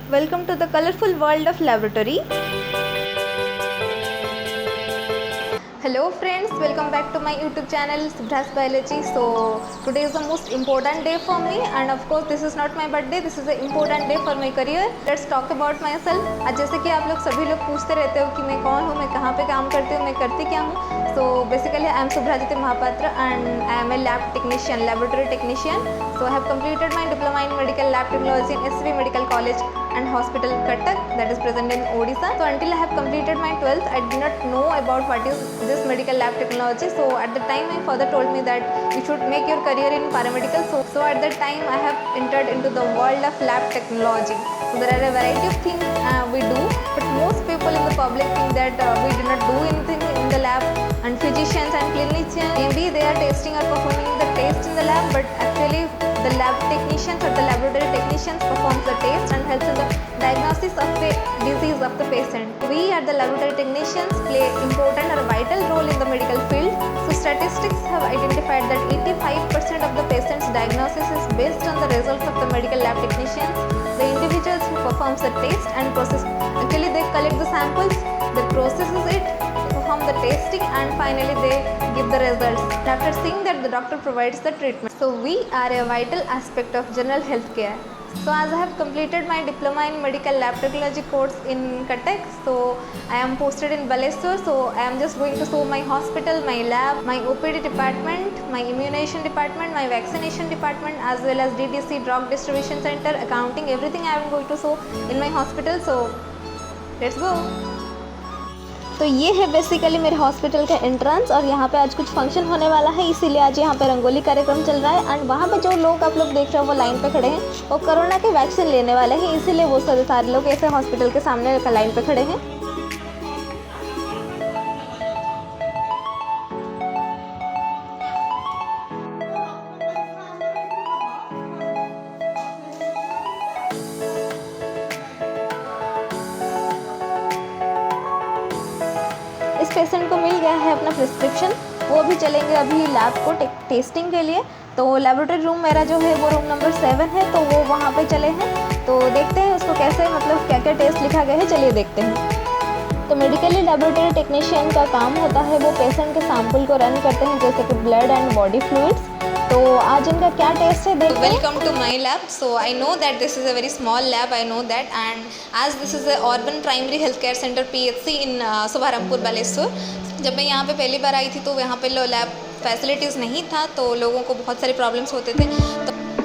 Welcome to the colorful world of laboratory. Hello friends, welcome back to my YouTube channel Subhra's Biology. So today is the most important day for me and of course this is not my birthday, this is an important day for my career. Let's talk about myself. आज जैसे कि आप लोग सभी लोग पूछते रहते हो कि मैं कौन हूँ, मैं कहाँ पे काम करती हूँ, मैं करती क्या हूँ. So basically I am Subhrajyoti Mahapatra and I am a lab technician, laboratory technician. So I have completed my diploma in medical lab technology in SCV Medical College and Hospital Cuttack, that is present in Odisha. So until I have completed my 12th, I did not know about what is this medical lab technology. So at the time my father told me that you should make your career in paramedical. So at that time I have entered into the world of lab technology. So there are a variety of things we do, but most people in the public think that we do not do anything in the lab, and physicians and clinicians maybe they are testing or performing the test in the lab, but actually the lab technicians or the laboratory technicians performs the test and helps in the diagnosis of the disease of the patient. We at the laboratory technicians play important or vital role in the medical field. So statistics have identified that 85% of the patient's diagnosis is based on the results of the medical lab technicians, the individuals who performs the test and process. Actually they collect the samples, they processes it, perform the testing and finally they give the results. After seeing that, the doctor provides the treatment. So we are a vital aspect of general health care. So as I have completed my diploma in medical lab technology course in Cuttack, so I am posted in Baleswar. So I am just going to show my hospital, my lab, my OPD department, my immunization department, my vaccination department, as well as DDC, drug distribution center, accounting, everything I am going to show in my hospital. So let's go. तो ये है basically मेरे hospital का entrance और यहाँ पे आज कुछ फंक्शन होने वाला है, इसीलिए आज यहाँ पे रंगोली कार्यक्रम चल रहा है. एंड वहाँ पे जो लोग आप लोग देख रहे हो वो लाइन पे खड़े हैं, वो कोरोना के वैक्सीन लेने वाले हैं, इसीलिए वो सारे लोग ऐसे हॉस्पिटल के सामने लाइन पे खड़े हैं. इस पेशेंट को मिल गया है अपना प्रिस्क्रिप्शन, वो भी चलेंगे अभी लैब को टेस्टिंग के लिए. तो लेबोरेटरी रूम मेरा जो है वो रूम नंबर 7 है, तो वो वहाँ पे चले हैं. तो देखते हैं उसको कैसे मतलब क्या क्या टेस्ट लिखा गया है, चलिए देखते हैं. तो मेडिकली लेबोरेटरी टेक्नीशियन का काम होता है वो पेशेंट के सैंपल को रन करते हैं, जैसे कि ब्लड एंड बॉडी फ्लूइड्स. तो आज इनका क्या टेस्ट है देखते हैं. Welcome to my lab. So I know that this is a very small lab, I know that, and as this is a urban primary health care centre PHC in Shubharambhapur Baleshwar. जब मैं यहाँ पे पहली बार आई थी तो यहाँ पे लैब फैसिलिटीज़ नहीं था, तो लोगों को बहुत सारे प्रॉब्लम्स होते थे.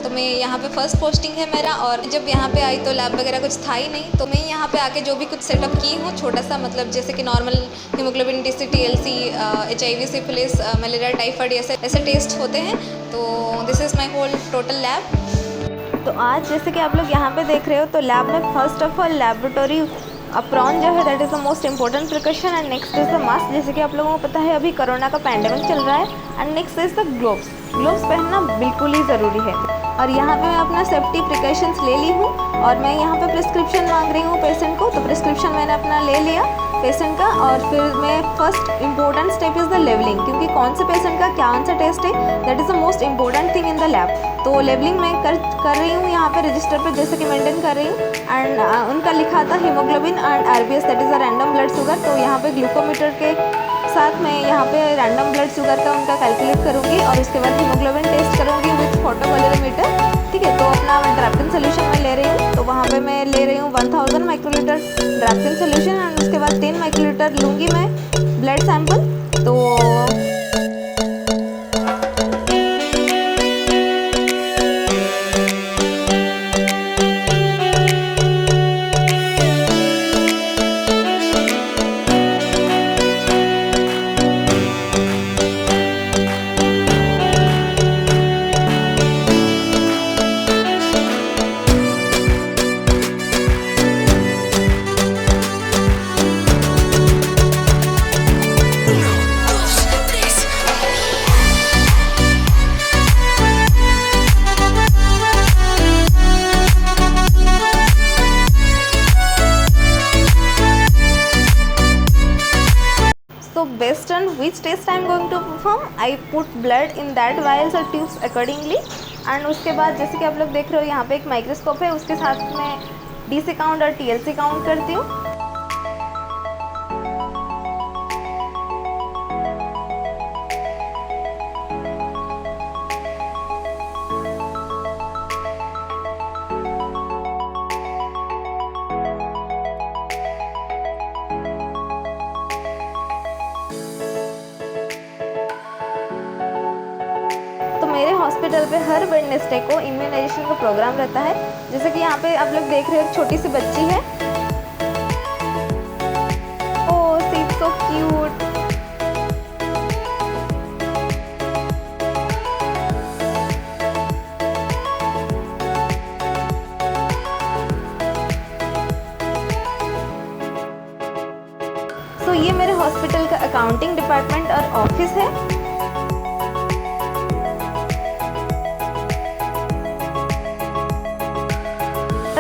तो मैं यहाँ पे फर्स्ट पोस्टिंग है मेरा, और जब यहाँ पे आई तो लैब वगैरह कुछ था ही नहीं. तो मैं यहाँ पे आके जो भी कुछ सेटअप की हूँ छोटा सा, मतलब जैसे कि normal haemoglobin DC, TLC, HIV, syphilis, malaria, typhoid, ऐसे टेस्ट होते हैं. तो this is my whole total lab. तो आज जैसे कि आप लोग यहाँ पे देख रहे हो, तो लैब में first of all laboratory apron जो है that is the most important precaution, and next is the mask. जैसे कि आप लोगों को पता है अभी कोरोना का पैंडेमिक चल रहा है. And next is the gloves. Gloves पहनना बिल्कुल ही ज़रूरी है. और यहाँ पे मैं अपना सेफ्टी प्रिकॉशंस ले ली हूँ, और मैं यहाँ पे प्रिस्क्रिप्शन मांग रही हूँ पेशेंट को. तो प्रिस्क्रिप्शन मैंने अपना ले लिया पेशेंट का, और फिर मैं first important step is the labelling, क्योंकि कौन से पेशेंट का कौन सा टेस्ट है that is the most important thing in the lab. तो लेवलिंग मैं कर रही हूँ यहाँ पे रजिस्टर पे, जैसे कि मेंटेन कर रही हूँ. एंड उनका लिखा था haemoglobin and RBS, that is a random blood sugar. तो यहाँ पे ग्लूकोमीटर के साथ मैं यहाँ पे रैंडम ब्लड शुगर का उनका कैलकुलेट करूँगी, और उसके बाद हीमोग्लोबिन टेस्ट करूँगी विथ फोटोकैलोरीमीटर. ठीक है, तो अपना ड्राफ्टिन सोल्यूशन मैं ले रही हूँ. तो वहाँ पे मैं ले रही हूँ 1000 माइक्रोलीटर ड्राफ्टिन सोल्यूशन, एंड उसके बाद 3 माइक्रोलीटर लूँगी मैं ब्लड सैंपल. तो based on which test I am going to perform, I put blood in that vials or tubes accordingly. And उसके बाद जैसे कि आप लोग देख रहे हो यहाँ पे एक माइक्रोस्कोप है, उसके साथ में DC काउंट और TLC काउंट करती हूँ। तो मेरे हॉस्पिटल पे हर वेडनेसडे को इम्यूनाइजेशन का प्रोग्राम रहता है। जैसे कि यहाँ पे आप लोग देख रहे हो, एक छोटी सी बच्ची है। ओह, शी इज सो क्यूट। तो ये मेरे हॉस्पिटल का अकाउंटिंग डिपार्टमेंट और ऑफिस है।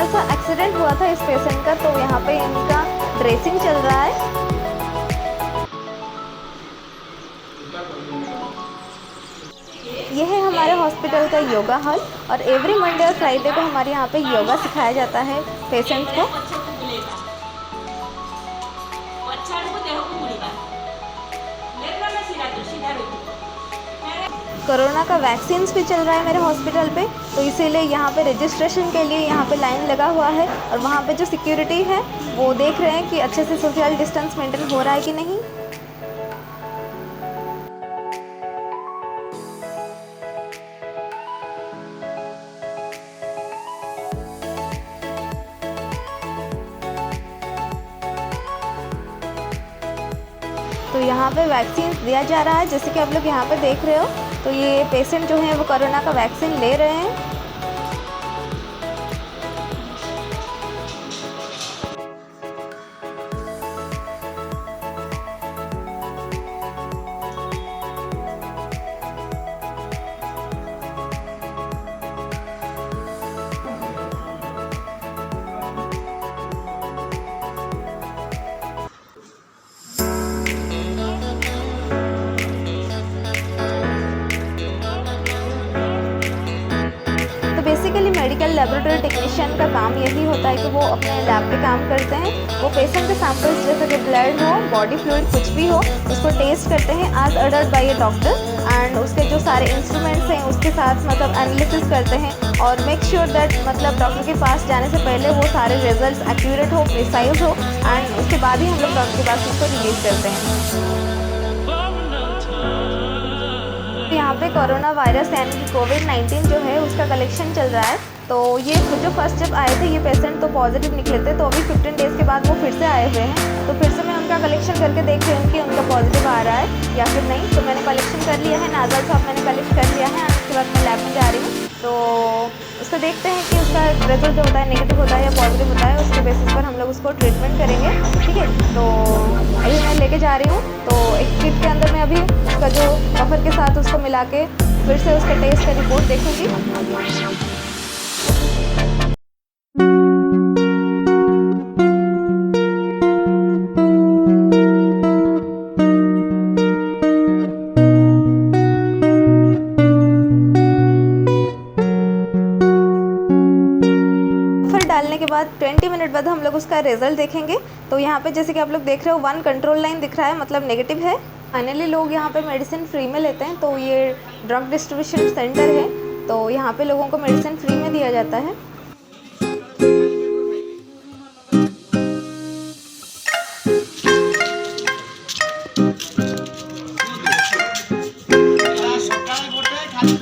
ऐसा एक्सीडेंट हुआ था इस पेशेंट का, तो यहाँ पे इनका ड्रेसिंग चल रहा है। यह है हमारे हॉस्पिटल का योगा हॉल और एवरी मंडे और फ्राइडे को हमारे यहाँ पे योगा सिखाया जाता है पेशेंट को। कोरोना का वैक्सीन्स भी चल रहा है मेरे हॉस्पिटल पे, तो इसीलिए यहाँ पे रजिस्ट्रेशन के लिए यहाँ पे लाइन लगा हुआ है और वहाँ पे जो सिक्योरिटी है वो देख रहे हैं कि अच्छे से सोशल डिस्टेंस मेंटेन हो रहा है कि नहीं। तो यहाँ पे वैक्सीन दिया जा रहा है, जैसे कि आप लोग यहाँ पे देख रहे हो। तो ये पेशेंट जो हैं वो कोरोना का वैक्सीन ले रहे हैं। बेसिकली मेडिकल लेबोरेटरी टेक्नीशियन का काम यही होता है कि वो अपने लैब पे काम करते हैं। वो पेशेंट के सैंपल्स जैसे कि ब्लड हो, बॉडी फ्लूइड कुछ भी हो, उसको टेस्ट करते हैं as ordered by a doctor and उसके जो सारे इंस्ट्रूमेंट्स हैं उसके साथ मतलब एनालिसिस करते हैं और मेक श्योर दैट मतलब डॉक्टर के पास जाने से पहले वो सारे रिजल्ट्स एक्यूरेट हो, प्रिसाइज हो एंड उसके बाद ही हम लोग डॉक्टर के पास उसको रिलीज करते हैं। यहाँ पे कोरोना वायरस यानी कि कोविड-19 जो है उसका कलेक्शन चल रहा है। तो ये जो फर्स्ट जब आए थे ये पेशेंट तो पॉजिटिव निकले थे, तो अभी 15 डेज़ के बाद वो फिर से आए हुए हैं। तो फिर से मैं उनका कलेक्शन करके देख रही हूँ कि उनका पॉजिटिव आ रहा है या फिर नहीं। तो मैंने कलेक्शन कर लिया है, नाज़ल साहब मैंने कलेक्ट कर लिया है। उसके बाद मैं लैब में जा रही हूँ, तो उसको देखते हैं कि उसका रिजल्ट जो होता है नेगेटिव होता है या पॉजिटिव होता है। उसके बेसिस पर हम लोग उसको ट्रीटमेंट करेंगे, ठीक है। तो अभी मैं लेके जा रही हूँ। तो एक किट के अंदर मैं अभी उसका जो बफर के साथ उसको मिला के फिर से उसका टेस्ट का रिपोर्ट देखूँगी। डालने के बाद 20 मिनट बाद हम लोग उसका रिजल्ट देखेंगे। तो यहाँ पे जैसे कि आप लोग देख रहे हो 1 कंट्रोल लाइन दिख रहा है, मतलब नेगेटिव है। फाइनली लोग यहाँ पे मेडिसिन फ्री में लेते हैं। तो ये ड्रग डिस्ट्रीब्यूशन सेंटर है, तो यहाँ पे लोगों को मेडिसिन फ्री में दिया जाता है। सकाळ गोटे खाली